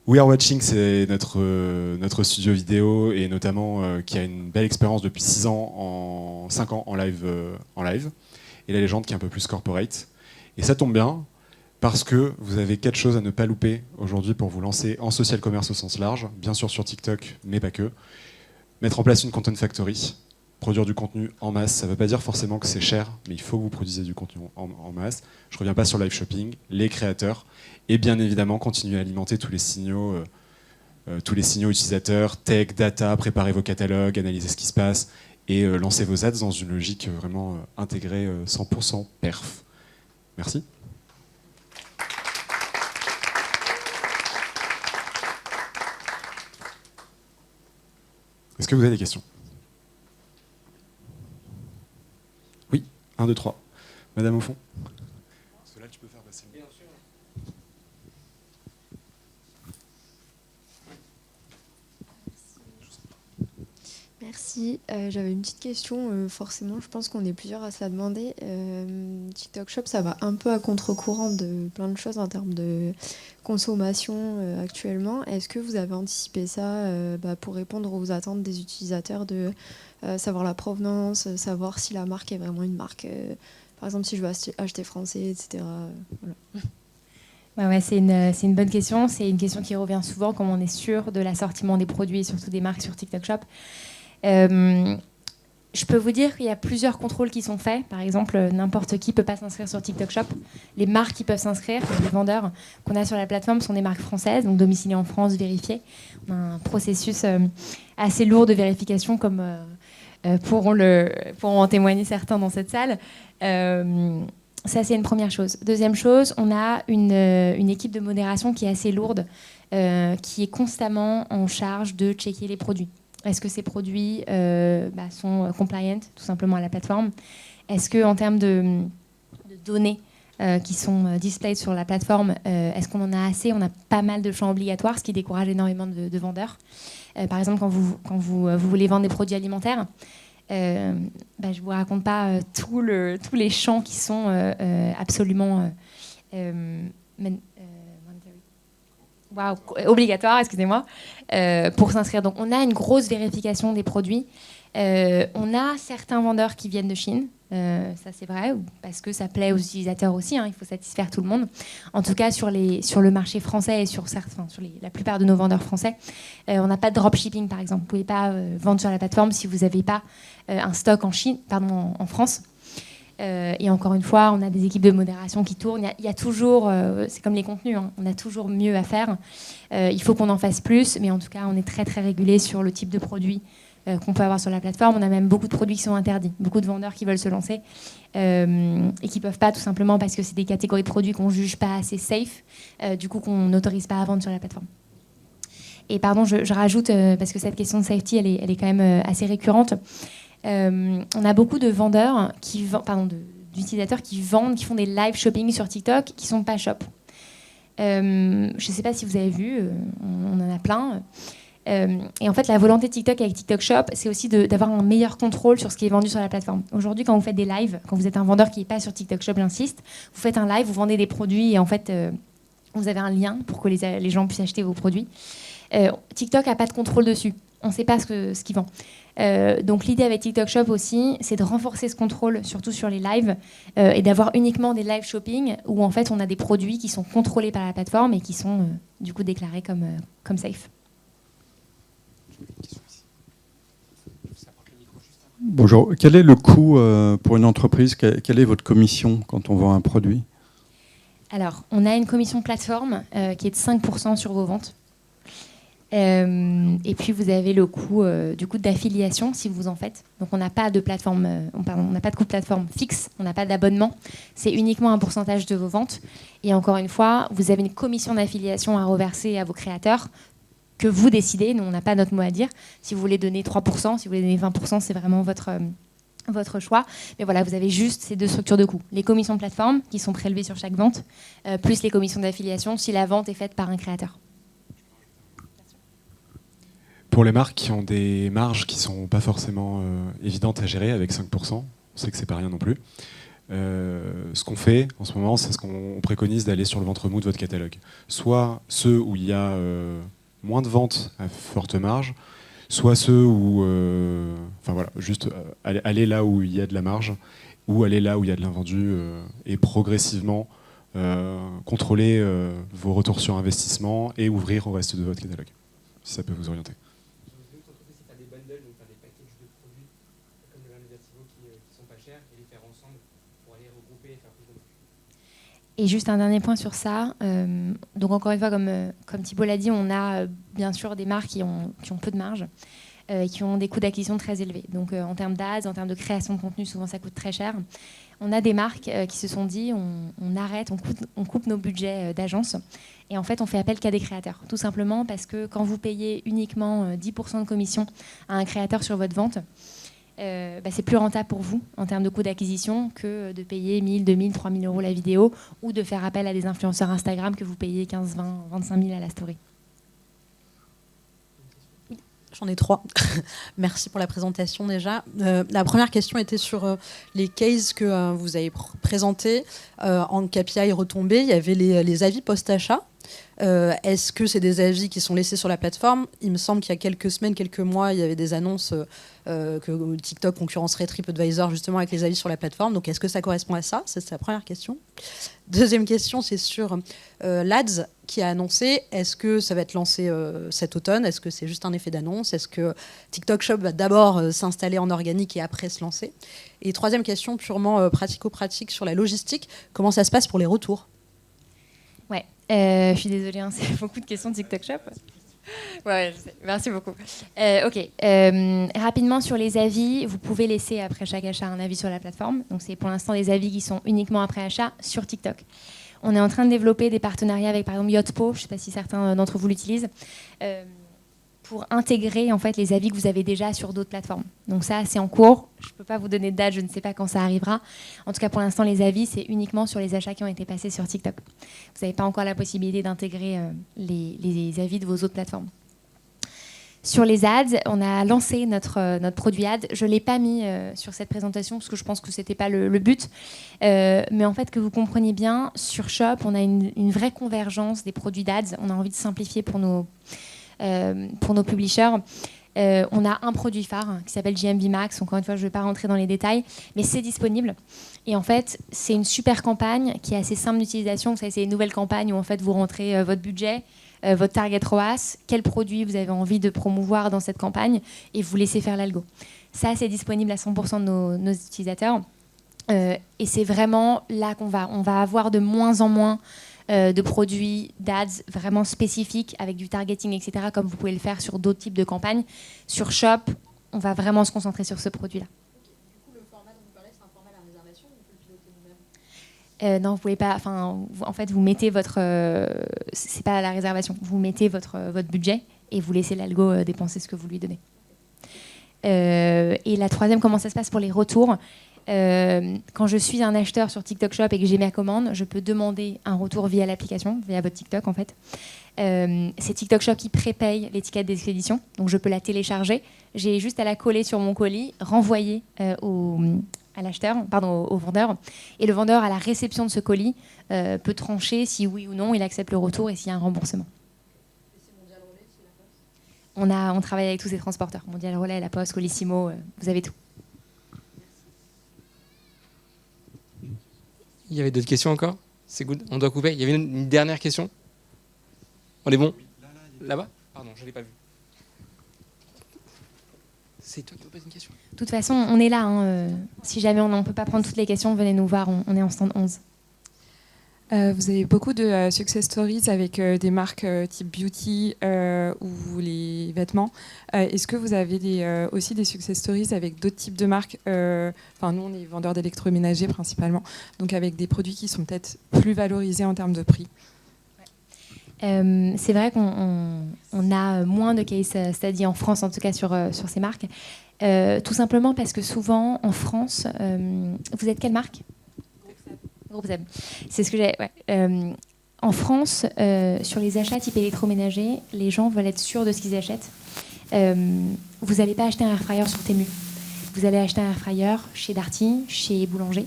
We Are Watching, c'est notre studio vidéo et notamment qui a une belle expérience depuis 5 ans en live. Et la légende qui est un peu plus corporate. Et ça tombe bien, parce que vous avez 4 choses à ne pas louper aujourd'hui pour vous lancer en social commerce au sens large, bien sûr sur TikTok, mais pas que. Mettre en place une content factory, produire du contenu en masse, ça ne veut pas dire forcément que c'est cher, mais il faut que vous produisez du contenu en masse. Je ne reviens pas sur live shopping, les créateurs, et bien évidemment continuer à alimenter tous les signaux utilisateurs, tech, data, préparer vos catalogues, analyser ce qui se passe, et lancer vos ads dans une logique vraiment intégrée 100% perf. Merci. Est-ce que vous avez des questions ? Oui, 1, 2, 3. Madame au fond. Cela, tu peux faire passer. Bien sûr. Merci. J'avais une petite question. Forcément, je pense qu'on est plusieurs à se la demander. TikTok Shop, ça va un peu à contre-courant de plein de choses en termes de consommation actuellement. Est-ce que vous avez anticipé ça pour répondre aux attentes des utilisateurs de savoir la provenance, savoir si la marque est vraiment une marque, par exemple si je veux acheter français, etc. Voilà. Ouais, c'est une bonne question. C'est une question qui revient souvent, comme on est sûr de l'assortiment des produits et surtout des marques sur TikTok Shop. Je peux vous dire qu'il y a plusieurs contrôles qui sont faits. Par exemple, n'importe qui ne peut pas s'inscrire sur TikTok Shop. Les marques qui peuvent s'inscrire, les vendeurs qu'on a sur la plateforme sont des marques françaises, donc domiciliées en France, vérifiées. On a un processus assez lourd de vérification, comme pourront en témoigner certains dans cette salle. Ça, c'est une première chose. Deuxième chose, on a une équipe de modération qui est assez lourde, qui est constamment en charge de checker les produits. Est-ce que ces produits sont compliant, tout simplement, à la plateforme ? Est-ce qu'en termes de données qui sont displayed sur la plateforme, est-ce qu'on en a assez ? On a pas mal de champs obligatoires, ce qui décourage énormément de vendeurs. Par exemple, quand vous voulez vendre des produits alimentaires, je ne vous raconte pas tous les champs qui sont absolument obligatoires, excusez-moi, pour s'inscrire. Donc, on a une grosse vérification des produits. On a certains vendeurs qui viennent de Chine, ça c'est vrai, parce que ça plaît aux utilisateurs aussi, il faut satisfaire tout le monde. En tout cas, sur le marché français et sur la plupart de nos vendeurs français, on n'a pas de dropshipping par exemple. Vous ne pouvez pas vendre sur la plateforme si vous n'avez pas un stock en France. Et encore une fois, on a des équipes de modération qui tournent. Il y a toujours, c'est comme les contenus, hein, on a toujours mieux à faire. Il faut qu'on en fasse plus, mais en tout cas, on est très très régulé sur le type de produit qu'on peut avoir sur la plateforme. On a même beaucoup de produits qui sont interdits, beaucoup de vendeurs qui veulent se lancer et qui ne peuvent pas, tout simplement parce que c'est des catégories de produits qu'on ne juge pas assez safe, du coup qu'on n'autorise pas à vendre sur la plateforme. Et pardon, je rajoute, parce que cette question de safety, elle est quand même assez récurrente. On a beaucoup de vendeurs, d'utilisateurs qui vendent, qui font des live shopping sur TikTok, qui ne sont pas shop. Je ne sais pas si vous avez vu, on en a plein. Et en fait, la volonté de TikTok avec TikTok Shop, c'est aussi d'avoir un meilleur contrôle sur ce qui est vendu sur la plateforme. Aujourd'hui, quand vous faites des lives, quand vous êtes un vendeur qui n'est pas sur TikTok Shop, j'insiste, vous faites un live, vous vendez des produits et en fait, vous avez un lien pour que les gens puissent acheter vos produits. TikTok n'a pas de contrôle dessus. On ne sait pas ce qu'ils vendent. Donc l'idée avec TikTok Shop aussi, c'est de renforcer ce contrôle, surtout sur les lives, et d'avoir uniquement des live shopping où en fait on a des produits qui sont contrôlés par la plateforme et qui sont du coup déclarés comme safe. Bonjour. Quel est le coût pour une entreprise? Quelle est votre commission quand on vend un produit? Alors, on a une commission plateforme qui est de 5% sur vos ventes. Et puis vous avez le coût du coup d'affiliation si vous en faites. Donc on n'a pas de plateforme, on n'a pas de coût de plateforme fixe, on n'a pas d'abonnement. C'est uniquement un pourcentage de vos ventes. Et encore une fois, vous avez une commission d'affiliation à reverser à vos créateurs que vous décidez. Nous, on n'a pas notre mot à dire. Si vous voulez donner 3%, si vous voulez donner 20%, c'est vraiment votre choix. Mais voilà, vous avez juste ces deux structures de coûts. Les commissions de plateforme qui sont prélevées sur chaque vente, plus les commissions d'affiliation si la vente est faite par un créateur. Pour les marques qui ont des marges qui ne sont pas forcément évidentes à gérer avec 5%, on sait que c'est pas rien non plus. Ce qu'on fait en ce moment, c'est ce qu'on préconise d'aller sur le ventre mou de votre catalogue. Soit ceux où il y a moins de ventes à forte marge, soit ceux où, juste aller là où il y a de la marge, ou aller là où il y a de l'invendu et progressivement contrôler vos retours sur investissement et ouvrir au reste de votre catalogue, si ça peut vous orienter. Et juste un dernier point sur ça. Donc encore une fois, comme Thibault l'a dit, on a bien sûr des marques qui ont peu de marge, qui ont des coûts d'acquisition très élevés. Donc en termes d'ads, en termes de création de contenu, souvent ça coûte très cher. On a des marques qui se sont dit, on arrête, on coupe nos budgets d'agence. Et en fait, on fait appel qu'à des créateurs. Tout simplement parce que quand vous payez uniquement 10% de commission à un créateur sur votre vente, c'est plus rentable pour vous en termes de coût d'acquisition que de payer 1 000, 2 000, 3 000 euros la vidéo ou de faire appel à des influenceurs Instagram que vous payez 15, 20, 25 000 à la story. J'en ai 3. Merci pour la présentation déjà. La première question était sur les cases que vous avez présentés. En KPI retombé, il y avait les avis post-achat. Est-ce que c'est des avis qui sont laissés sur la plateforme? Il me semble qu'il y a quelques semaines, quelques mois, il y avait des annonces que TikTok concurrencerait TripAdvisor justement avec les avis sur la plateforme. Donc est-ce que ça correspond à ça? C'est la première question. Deuxième question, c'est sur l'Ads qui a annoncé. Est-ce que ça va être lancé cet automne? Est-ce que c'est juste un effet d'annonce? Est-ce que TikTok Shop va d'abord s'installer en organique et après se lancer? Et troisième question, purement pratico-pratique sur la logistique. Comment ça se passe pour les retours? Ouais, je suis désolée, hein, c'est beaucoup de questions de TikTok Shop. Ouais, je sais. Merci beaucoup. Ok. Rapidement sur les avis, vous pouvez laisser après chaque achat un avis sur la plateforme. Donc c'est pour l'instant des avis qui sont uniquement après achat sur TikTok. On est en train de développer des partenariats avec par exemple Yotpo, je ne sais pas si certains d'entre vous l'utilisent, pour intégrer en fait les avis que vous avez déjà sur d'autres plateformes. Donc ça, c'est en cours. Je ne peux pas vous donner de date, je ne sais pas quand ça arrivera. En tout cas, pour l'instant, les avis, c'est uniquement sur les achats qui ont été passés sur TikTok. Vous n'avez pas encore la possibilité d'intégrer les avis de vos autres plateformes. Sur les ads, on a lancé notre produit ad. Je ne l'ai pas mis sur cette présentation parce que je pense que ce n'était pas le but. Mais en fait, que vous compreniez bien, sur Shop, on a une vraie convergence des produits d'ads. On a envie de simplifier pour nos publishers. On a un produit phare qui s'appelle GMV Max. Encore une fois, je ne vais pas rentrer dans les détails, mais c'est disponible. Et en fait, c'est une super campagne qui est assez simple d'utilisation. Vous savez, c'est une nouvelle campagne où en fait, vous rentrez votre budget, votre target ROAS, quel produit vous avez envie de promouvoir dans cette campagne et vous laissez faire l'algo. Ça, c'est disponible à 100% de nos utilisateurs. Et c'est vraiment là qu'on va avoir de moins en moins de produits, d'ads vraiment spécifiques avec du targeting, etc., comme vous pouvez le faire sur d'autres types de campagnes. Sur Shop, on va vraiment se concentrer sur ce produit-là. Le format dont vous parlez, c'est un format à la réservation ou on peut le piloter nous-mêmes? Non, vous pouvez pas. En fait, vous mettez votre. C'est pas à la réservation. Vous mettez votre budget et vous laissez l'algo dépenser ce que vous lui donnez. Et la troisième, comment ça se passe pour les retours? Quand je suis un acheteur sur TikTok Shop et que j'ai ma commande, je peux demander un retour via l'application, via votre TikTok en fait. C'est TikTok Shop qui prépaye l'étiquette d'expédition, donc je peux la télécharger. J'ai juste à la coller sur mon colis, renvoyer à l'acheteur, au vendeur. Et le vendeur, à la réception de ce colis, peut trancher si oui ou non il accepte le retour et s'il y a un remboursement. On travaille avec tous ces transporteurs. Mondial Relais, La Poste, Colissimo, vous avez tout. Il y avait d'autres questions encore? C'est good. On doit couper. Il y avait une dernière question? On est bon? Là-bas? Pardon, je ne l'ai pas vu. C'est toi qui me poses une question. De toute façon, on est là. Si jamais on ne peut pas prendre toutes les questions, venez nous voir. On est en stand 11. Vous avez beaucoup de success stories avec des marques type beauty ou les vêtements. Est-ce que vous avez aussi des success stories avec d'autres types de marques? Nous, on est vendeurs d'électroménager principalement, donc avec des produits qui sont peut-être plus valorisés en termes de prix. C'est vrai qu'on a moins de case study en France, en tout cas sur ces marques. Tout simplement parce que souvent, en France, vous êtes quelle marque? Groupe Seb. C'est ce que j'ai. Ouais. En France, sur les achats type électroménager, les gens veulent être sûrs de ce qu'ils achètent. Vous n'allez pas acheter un air fryer sur Temu. Vous allez acheter un air fryer chez Darty, chez Boulanger.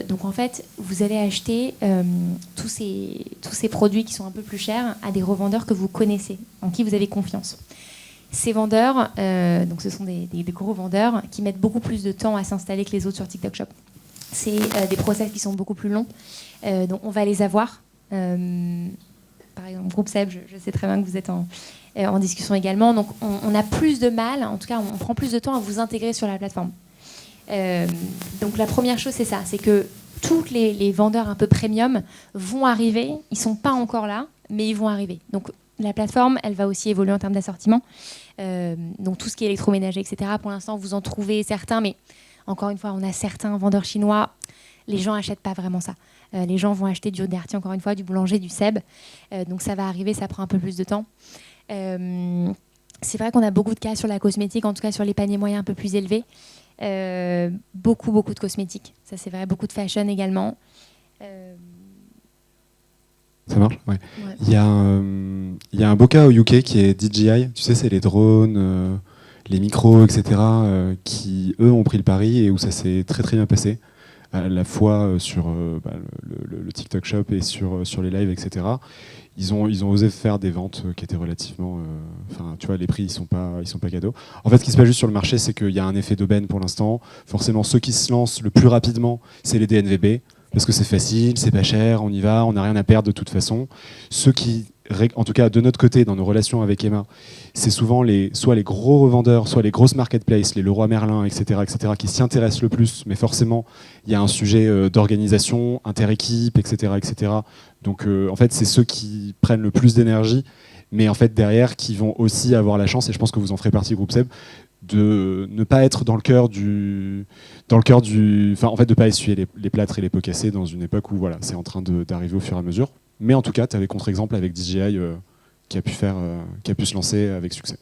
Donc en fait, vous allez acheter tous ces produits qui sont un peu plus chers à des revendeurs que vous connaissez, en qui vous avez confiance. Ces vendeurs, donc ce sont des gros vendeurs qui mettent beaucoup plus de temps à s'installer que les autres sur TikTok Shop. C'est des process qui sont beaucoup plus longs. Donc on va les avoir. Par exemple, Groupe Seb, je sais très bien que vous êtes en discussion également. Donc on a plus de mal, en tout cas on prend plus de temps à vous intégrer sur la plateforme. Donc la première chose, c'est ça, c'est que tous les vendeurs un peu premium vont arriver. Ils ne sont pas encore là, mais ils vont arriver. Donc la plateforme, elle va aussi évoluer en termes d'assortiment. Donc tout ce qui est électroménager, etc. Pour l'instant, vous en trouvez certains, mais encore une fois, on a certains vendeurs chinois. Les gens n'achètent pas vraiment ça. Les gens vont acheter du Darty, encore une fois, du Boulanger, du Seb. Donc ça va arriver, ça prend un peu plus de temps. C'est vrai qu'on a beaucoup de cas sur la cosmétique, en tout cas sur les paniers moyens un peu plus élevés. Beaucoup de cosmétiques. Ça, c'est vrai. Beaucoup de fashion également. Ça marche? Ouais. Ouais. Il y a un beau cas au UK qui est DJI. Tu sais, c'est les drones, les micros, etc., qui, eux, ont pris le pari et où ça s'est très très bien passé, à la fois sur le TikTok Shop et sur les lives, etc. Ils ont osé faire des ventes qui étaient relativement... tu vois, les prix, ils sont pas cadeaux. En fait, ce qui se passe juste sur le marché, c'est qu'il y a un effet d'aubaine pour l'instant. Forcément, ceux qui se lancent le plus rapidement, c'est les DNVB, parce que c'est facile, c'est pas cher, on y va, on n'a rien à perdre de toute façon. Ceux qui, en tout cas de notre côté, dans nos relations avec Emma, c'est souvent soit les gros revendeurs, soit les grosses marketplaces, les Leroy Merlin, etc., qui s'y intéressent le plus. Mais forcément, il y a un sujet d'organisation, inter-équipe, etc. Donc en fait, c'est ceux qui prennent le plus d'énergie, mais en fait derrière, qui vont aussi avoir la chance, et je pense que vous en ferez partie, Groupe Seb, de ne pas être dans le cœur du, en fait, de pas essuyer les plâtres et les pots cassés dans une époque où voilà, c'est en train d'arriver au fur et à mesure. Mais en tout cas, tu avais contre-exemple avec DJI qui a pu se lancer avec succès.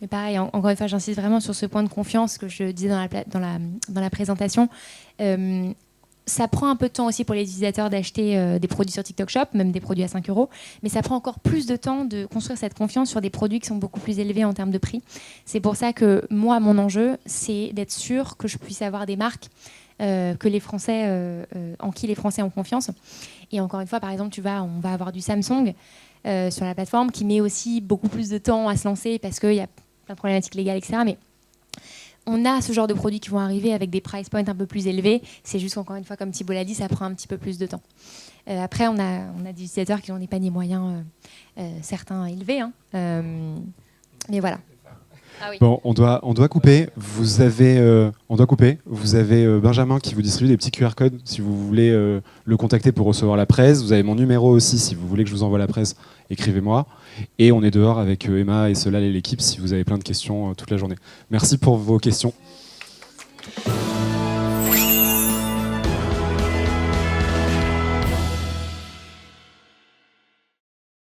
Mais pareil, encore une fois, j'insiste vraiment sur ce point de confiance que je disais dans la présentation. Ça prend un peu de temps aussi pour les utilisateurs d'acheter des produits sur TikTok Shop, même des produits à 5 €, mais ça prend encore plus de temps de construire cette confiance sur des produits qui sont beaucoup plus élevés en termes de prix. C'est pour ça que moi, mon enjeu, c'est d'être sûr que je puisse avoir des marques que les Français, en qui les Français ont confiance. Et encore une fois, par exemple, on va avoir du Samsung sur la plateforme qui met aussi beaucoup plus de temps à se lancer parce qu'il y a plein de problématiques légales, etc. Mais on a ce genre de produits qui vont arriver avec des price points un peu plus élevés. C'est juste qu'encore une fois, comme Thibault l'a dit, ça prend un petit peu plus de temps. Après, on a des utilisateurs qui ont des paniers moyens, certains élevés. Mais voilà. Ah oui. Bon, on doit couper. Vous avez Benjamin qui vous distribue des petits QR codes si vous voulez le contacter pour recevoir la presse. Vous avez mon numéro aussi si vous voulez que je vous envoie la presse. Écrivez-moi. Et on est dehors avec Emma et Solal et l'équipe si vous avez plein de questions toute la journée. Merci pour vos questions.